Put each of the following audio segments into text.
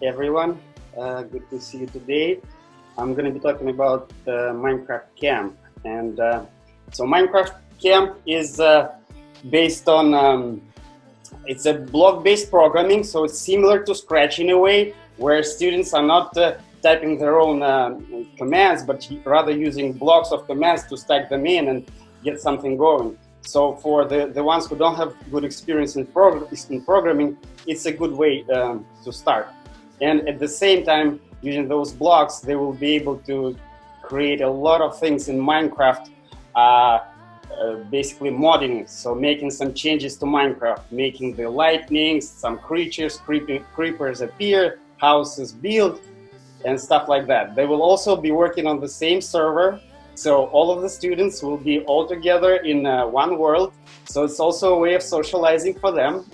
everyone. Good to see you today. I'm going to be talking about Minecraft Camp. And so Minecraft Camp is based on, it's a block-based programming, so it's similar to Scratch in a way, where students are not typing their own commands, but rather using blocks of commands to stack them in and get something going. So for the ones who don't have good experience in programming, it's a good way to start. And at the same time, using those blocks, they will be able to create a lot of things in Minecraft, basically modding it. So making some changes to Minecraft, making the lightnings, some creepers appear, houses build, and stuff like that. They will also be working on the same server. So all of the students will be all together in one world. So it's also a way of socializing for them,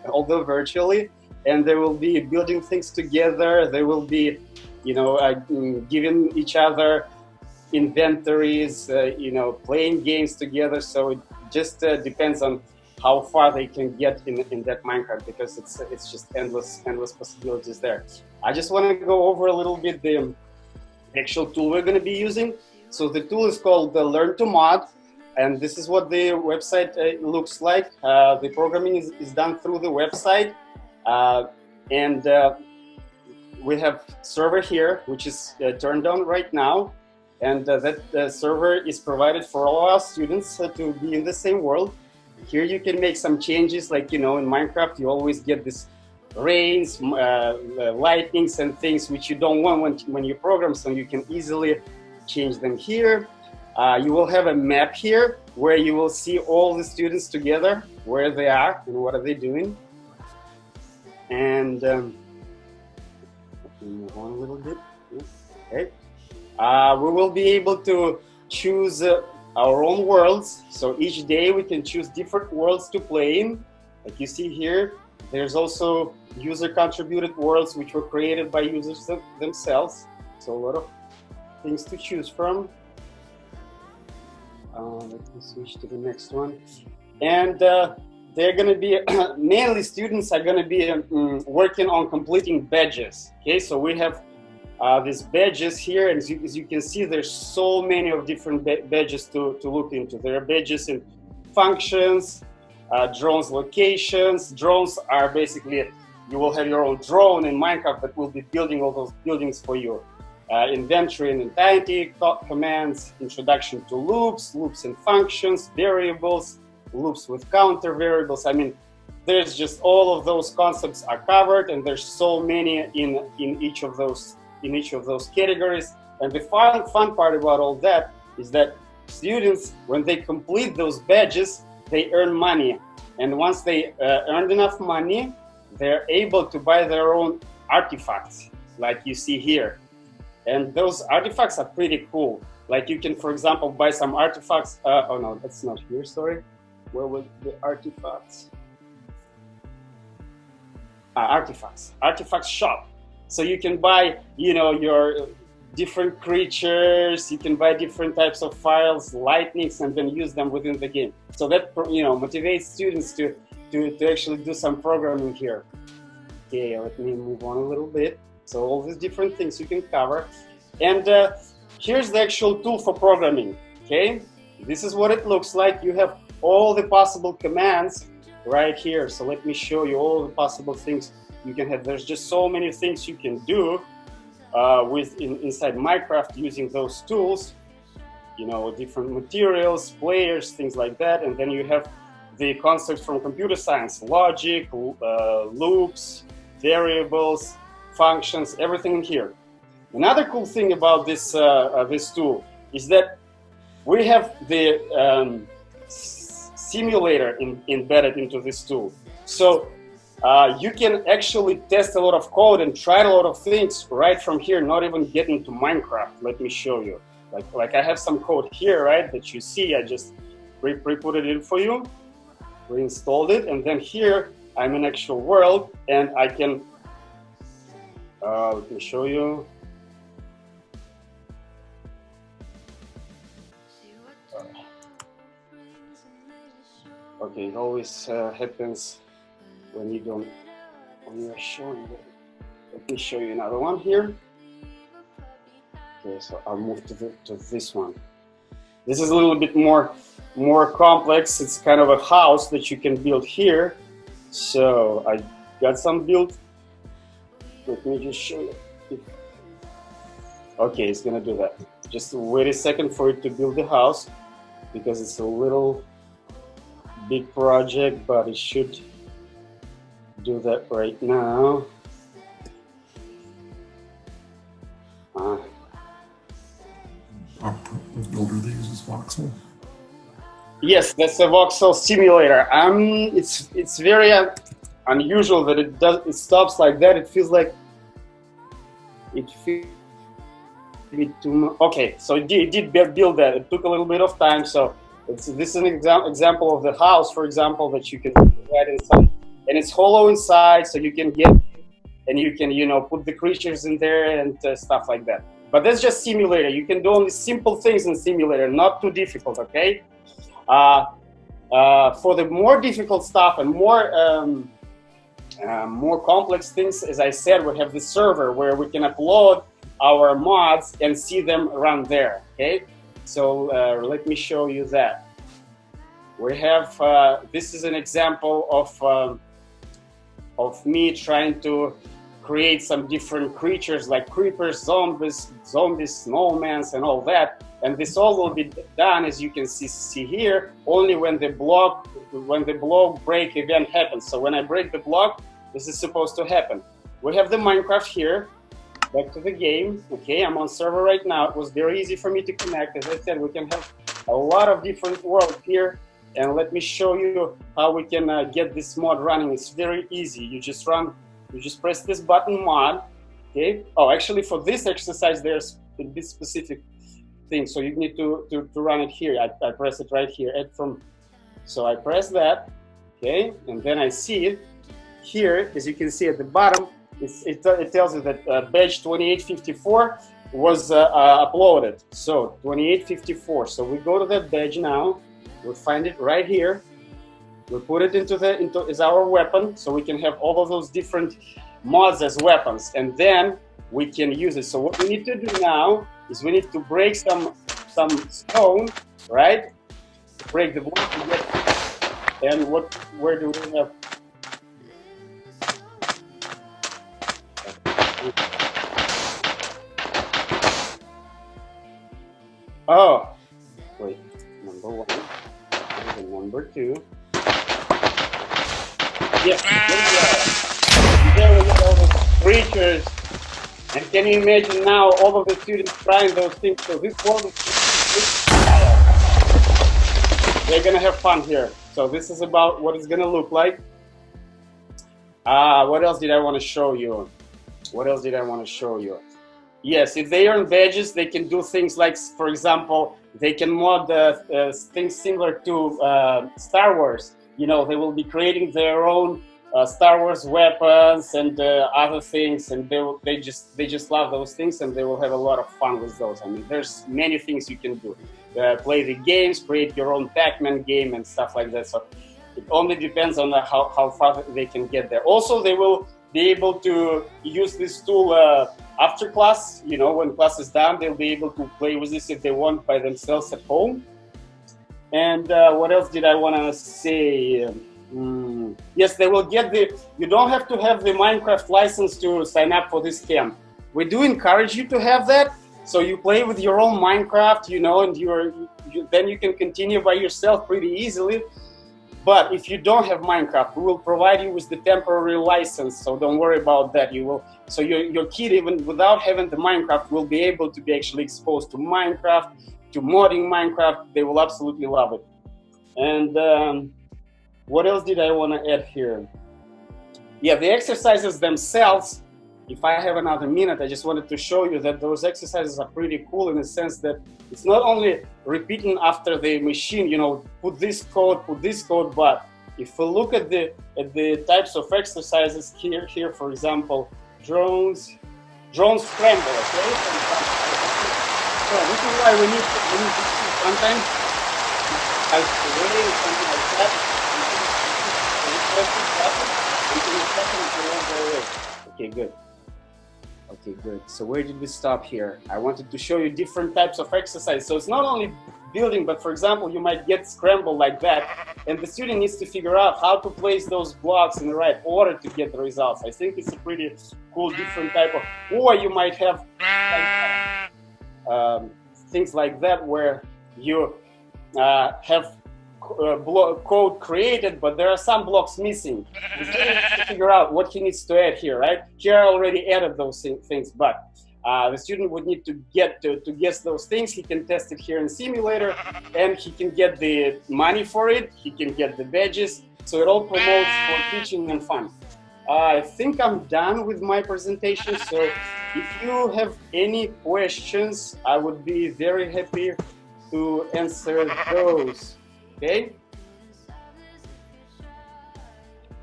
although virtually. And they will be building things together. They will be, giving each other inventories, playing games together. So it just depends on how far they can get in that Minecraft, because it's just endless possibilities there. I just want to go over a little bit the actual tool we're going to be using. So the tool is called the Learn to Mod, and this is what the website looks like. The programming is done through the website, and we have server here, which is turned on right now, and that server is provided for all our students to be in the same world. Here you can make some changes, like, in Minecraft, you always get this rains, lightnings and things which you don't want when you program, so you can easily change them here. You will have a map here where you will see all the students together, where they are and what are they doing. And move on a little bit. Okay. We will be able to choose our own worlds. So each day we can choose different worlds to play in. Like you see here, there's also user contributed worlds which were created by users themselves. So a lot of things to choose from. Let me switch to the next one. And they're going to be, mainly students are going to be working on completing badges. Okay, so we have these badges here, and as you can see, there's so many of different badges to look into. There are badges in functions, drones locations. Drones are basically, you will have your own drone in Minecraft that will be building all those buildings for you. Inventory and entity commands, introduction to loops and functions, variables, loops with counter variables. I mean, there's just all of those concepts are covered, and there's so many in each of those categories. And the fun part about all that is that students, when they complete those badges, they earn money. And once they earned enough money, they're able to buy their own artifacts, like you see here. And those artifacts are pretty cool. Like you can, for example, buy some artifacts. Oh no, that's not here, sorry. Where was the artifacts? Artifacts shop. So you can buy, your different creatures, you can buy different types of files, lightnings, and then use them within the game. So that, motivates students to actually do some programming here. Okay, let me move on a little bit. So all these different things you can cover. And here's the actual tool for programming, okay? This is what it looks like. You have all the possible commands right here. So let me show you all the possible things you can have. There's just so many things you can do inside Minecraft using those tools, different materials, players, things like that. And then you have the concepts from computer science, logic, loops, variables, functions, everything in here. Another cool thing about this tool is that we have the simulator embedded into this tool. So you can actually test a lot of code and try a lot of things right from here, not even getting to Minecraft. Let me show you. Like I have some code here, right, that you see. I just pre-put it in for you, reinstalled it, and then here I'm in actual world, and I can, let me show you. Okay, it always happens when you're showing it. Let me show you another one here. Okay, so I'll move to this one. This is a little bit more complex. It's kind of a house that you can build here. So I got some built. Let me just show you. Okay, it's gonna do that. Just wait a second for it to build the house because it's a little big project, but it should do that right now. What builder they use is voxel? Yes, that's a voxel simulator. It's very unusual that it stops like that. It feels like too much. Okay, so it did build that. It took a little bit of time. So this is an example of the house, for example, that you can add inside, and it's hollow inside, so you can get and you can put the creatures in there and stuff like that. But that's just simulator. You can do only simple things in simulator, not too difficult. Okay. For the more difficult stuff and more complex things, as I said, we have the server where we can upload our mods and see them run there. Okay, so let me show you that. We have this is an example of me trying to create some different creatures like creepers, zombies, snowmen, and all that. And this all will be done, as you can see here, only when the block break event happens. So when I break the block, this is supposed to happen. We have the Minecraft here. Back to the game. Okay, I'm on server right now. It was very easy for me to connect. As I said, we can have a lot of different worlds here. And let me show you how we can get this mod running. It's very easy. You just press this button, mod. Okay. Oh, actually, for this exercise, there's this specific thing. So you need to run it here. I press it right here. So I press that. Okay, and then I see it here, as you can see at the bottom. It tells you that badge 2854 was uploaded. So 2854. So we go to that badge now. We'll find it right here. We'll put it as our weapon, so we can have all of those different mods as weapons, and then we can use it. So what we need to do now is we need to break some stone, right? Break the block to get. And where do we have? Oh, wait, number one, and number two. Yes, there we go, all those creatures. And can you imagine now all of the students trying those things? So this world is they're gonna have fun here. So this is about what it's gonna look like. What else did I want to show you? Yes, if they earn badges, they can do things like, for example, they can mod things similar to Star Wars. They will be creating their own Star Wars weapons and other things, and they just love those things, and they will have a lot of fun with those. I mean, there's many things you can do. Play the games, create your own Pac-Man game and stuff like that. So it only depends on how far they can get there. Also, they will be able to use this tool after class. When class is done, they'll be able to play with this if they want by themselves at home. And what else did I want to say? Yes, they will get you don't have to have the Minecraft license to sign up for this camp. We do encourage you to have that, so you play with your own Minecraft, and then you can continue by yourself pretty easily. But if you don't have Minecraft, we will provide you with the temporary license, so don't worry about that. So your kid, even without having the Minecraft, will be able to be actually exposed to Minecraft, to modding Minecraft. They will absolutely love it. And what else did I want to add here? Yeah, the exercises themselves, if I have another minute, I just wanted to show you that those exercises are pretty cool in the sense that it's not only repeating after the machine, put this code, but if we look at the types of exercises here, for example, drones scramble, okay? So this is why we need to sometimes as way something like that. Okay, good. Okay, good. So where did we stop here? I wanted to show you different types of exercise. So it's not only building, but for example, you might get scrambled like that, and the student needs to figure out how to place those blocks in the right order to get the results. I think it's a pretty cool different type of, or you might have things like that where you have code created, but there are some blocks missing. The student needs to figure out what he needs to add here, right? Here I already added those things, but the student would need to get to guess those things. He can test it here in simulator, and he can get the money for it. He can get the badges. So it all promotes for teaching and fun. I think I'm done with my presentation. So if you have any questions, I would be very happy to answer those. Okay?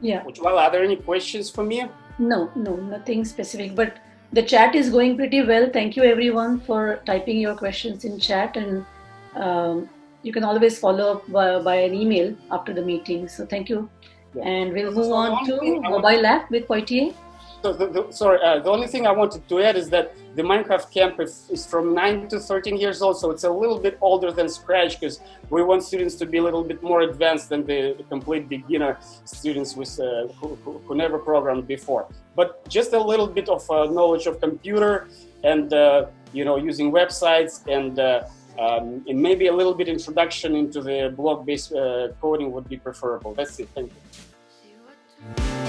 Yeah. Well, are there any questions for me? No, nothing specific. But the chat is going pretty well. Thank you everyone for typing your questions in chat, and you can always follow up by an email after the meeting. So thank you. Yeah. And we'll move on to mobile app with Poitier. So the only thing I wanted to add is that the Minecraft camp is from 9 to 13 years old, so it's a little bit older than Scratch, because we want students to be a little bit more advanced than the complete beginner students with, who never programmed before. But just a little bit of knowledge of computer and using websites and maybe a little bit introduction into the block-based coding would be preferable. That's it. Thank you.